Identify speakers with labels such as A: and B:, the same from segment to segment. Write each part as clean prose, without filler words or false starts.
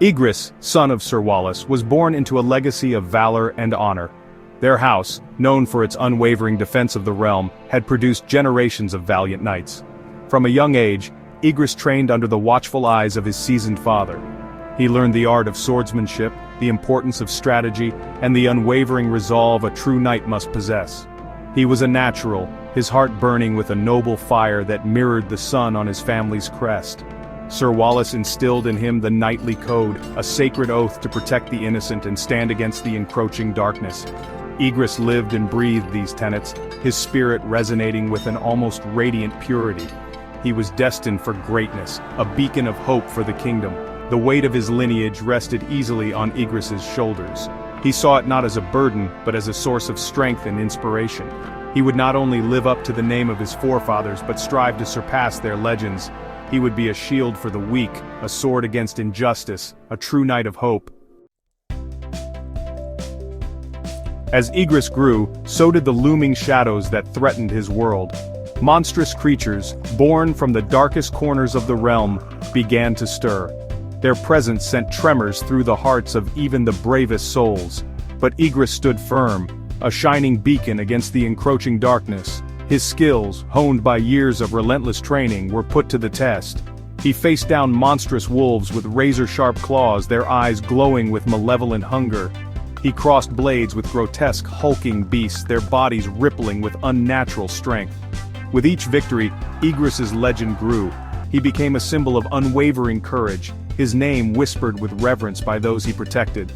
A: Igris, son of Sir Wallace, was born into a legacy of valor and honor. Their house, known for its unwavering defense of the realm, had produced generations of valiant knights. From a young age, Igris trained under the watchful eyes of his seasoned father. He learned the art of swordsmanship, the importance of strategy, and the unwavering resolve a true knight must possess. He was a natural, his heart burning with a noble fire that mirrored the sun on his family's crest. Sir Wallace instilled in him the knightly code, a sacred oath to protect the innocent and stand against the encroaching darkness. Igris lived and breathed these tenets, his spirit resonating with an almost radiant purity. He was destined for greatness, a beacon of hope for the kingdom. The weight of his lineage rested easily on Igris's shoulders. He saw it not as a burden, but as a source of strength and inspiration. He would not only live up to the name of his forefathers but strive to surpass their legends. He would be a shield for the weak, a sword against injustice, a true knight of hope. As Igris grew, so did the looming shadows that threatened his world. Monstrous creatures, born from the darkest corners of the realm, began to stir. Their presence sent tremors through the hearts of even the bravest souls. But Igris stood firm, a shining beacon against the encroaching darkness. His skills, honed by years of relentless training, were put to the test. He faced down monstrous wolves with razor-sharp claws, their eyes glowing with malevolent hunger. He crossed blades with grotesque, hulking beasts, their bodies rippling with unnatural strength. With each victory, Igris's legend grew. He became a symbol of unwavering courage, his name whispered with reverence by those he protected.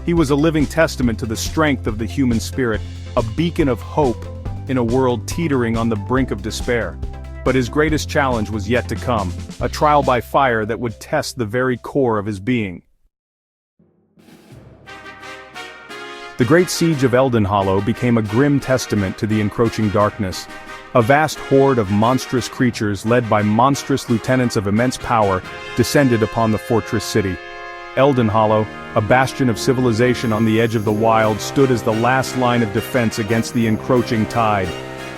A: He was a living testament to the strength of the human spirit, a beacon of hope in a world teetering on the brink of despair. But his greatest challenge was yet to come, a trial by fire that would test the very core of his being. The Great Siege of Eldenhollow became a grim testament to the encroaching darkness. A vast horde of monstrous creatures led by monstrous lieutenants of immense power descended upon the fortress city. Eldenhollow, a bastion of civilization on the edge of the wild, stood as the last line of defense against the encroaching tide.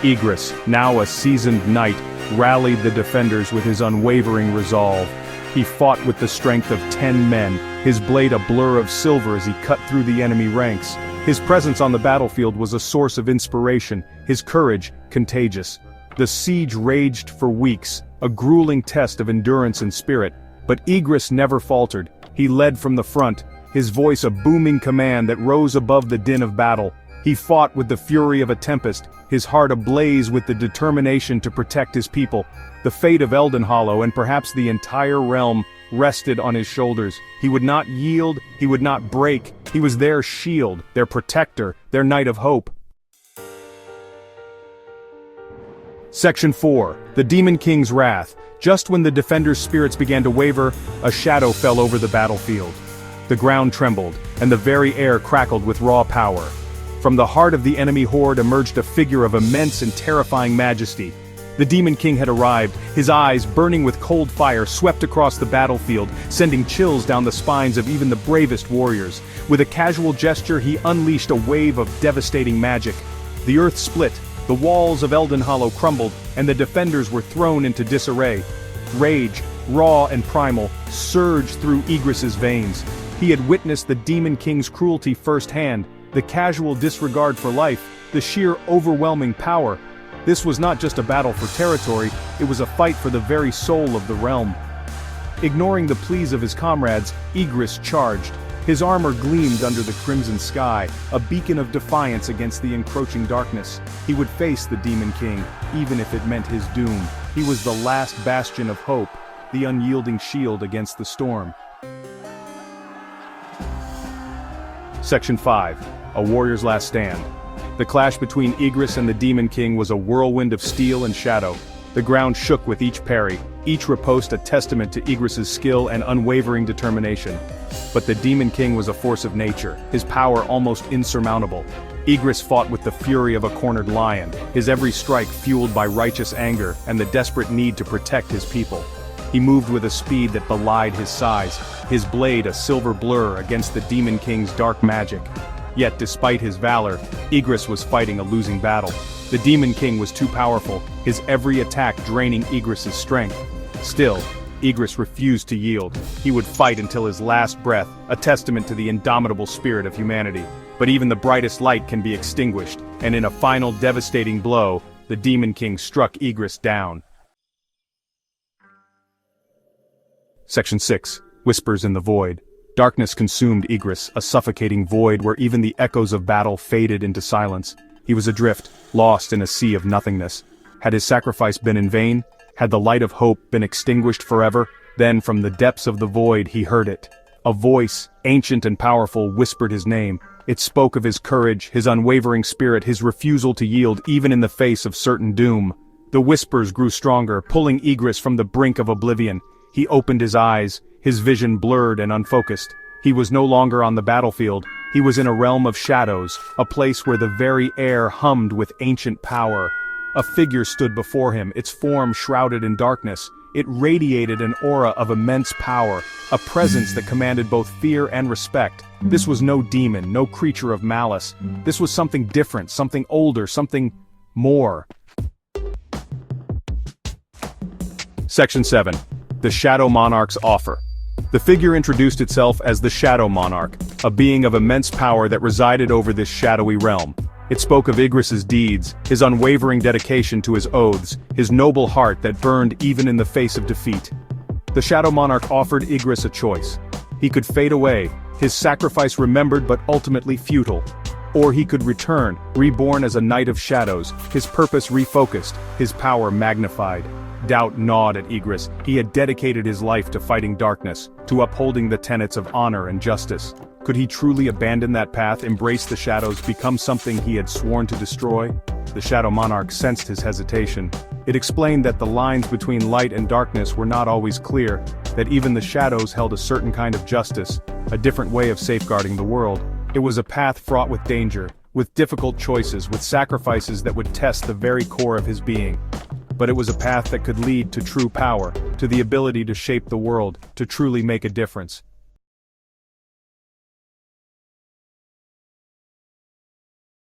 A: Igris, now a seasoned knight, rallied the defenders with his unwavering resolve. He fought with the strength of 10 men, his blade a blur of silver as he cut through the enemy ranks. His presence on the battlefield was a source of inspiration, his courage contagious. The siege raged for weeks, a grueling test of endurance and spirit, but Igris never faltered. He led from the front, his voice a booming command that rose above the din of battle. He fought with the fury of a tempest, his heart ablaze with the determination to protect his people. The fate of Eldenhollow and perhaps the entire realm rested on his shoulders. He would not yield, he would not break. He was their shield, their protector, their knight of hope. Section 4. The Demon King's Wrath. Just when the defenders' spirits began to waver, a shadow fell over the battlefield. The ground trembled, and the very air crackled with raw power. From the heart of the enemy horde emerged a figure of immense and terrifying majesty. The Demon King had arrived, his eyes, burning with cold fire, swept across the battlefield, sending chills down the spines of even the bravest warriors. With a casual gesture, he unleashed a wave of devastating magic. The earth split, the walls of Eldenhollow crumbled, and the defenders were thrown into disarray. Rage, raw and primal, surged through Igris's veins. He had witnessed the Demon King's cruelty firsthand, the casual disregard for life, the sheer overwhelming power. This was not just a battle for territory, it was a fight for the very soul of the realm. Ignoring the pleas of his comrades, Igris charged. His armor gleamed under the crimson sky, a beacon of defiance against the encroaching darkness. He would face the Demon King, even if it meant his doom. He was the last bastion of hope, the unyielding shield against the storm. Section 5. A Warrior's Last Stand. The clash between Igris and the Demon King was a whirlwind of steel and shadow. The ground shook with each parry, each riposte a testament to Igris's skill and unwavering determination. But the Demon King was a force of nature, his power almost insurmountable. Igris fought with the fury of a cornered lion, his every strike fueled by righteous anger and the desperate need to protect his people. He moved with a speed that belied his size, his blade a silver blur against the Demon King's dark magic. Yet despite his valor, Igris was fighting a losing battle. The Demon King was too powerful, his every attack draining Igris's strength. Still, Igris refused to yield. He would fight until his last breath, a testament to the indomitable spirit of humanity. But even the brightest light can be extinguished, and in a final devastating blow, the Demon King struck Igris down. Section 6. Whispers in the Void. Darkness consumed Igris, a suffocating void where even the echoes of battle faded into silence. He was adrift, lost in a sea of nothingness. Had his sacrifice been in vain? Had the light of hope been extinguished forever? Then from the depths of the void he heard it. A voice, ancient and powerful, whispered his name. It spoke of his courage, his unwavering spirit, his refusal to yield even in the face of certain doom. The whispers grew stronger, pulling Igris from the brink of oblivion. He opened his eyes, his vision blurred and unfocused. He was no longer on the battlefield. He was in a realm of shadows, a place where the very air hummed with ancient power. A figure stood before him, its form shrouded in darkness. It radiated an aura of immense power, a presence that commanded both fear and respect. This was no demon, no creature of malice. This was something different, something older, something more. Section 7. The Shadow Monarch's Offer. The figure introduced itself as the Shadow Monarch, a being of immense power that resided over this shadowy realm. It spoke of Igris's deeds, his unwavering dedication to his oaths, his noble heart that burned even in the face of defeat. The Shadow Monarch offered Igris a choice. He could fade away, his sacrifice remembered but ultimately futile. Or he could return, reborn as a knight of shadows, his purpose refocused, his power magnified. Doubt gnawed at Igris. He had dedicated his life to fighting darkness, to upholding the tenets of honor and justice. Could he truly abandon that path, embrace the shadows, become something he had sworn to destroy? The Shadow Monarch sensed his hesitation. It explained that the lines between light and darkness were not always clear, that even the shadows held a certain kind of justice, a different way of safeguarding the world. It was a path fraught with danger, with difficult choices, with sacrifices that would test the very core of his being. But it was a path that could lead to true power, to the ability to shape the world, to truly make a difference.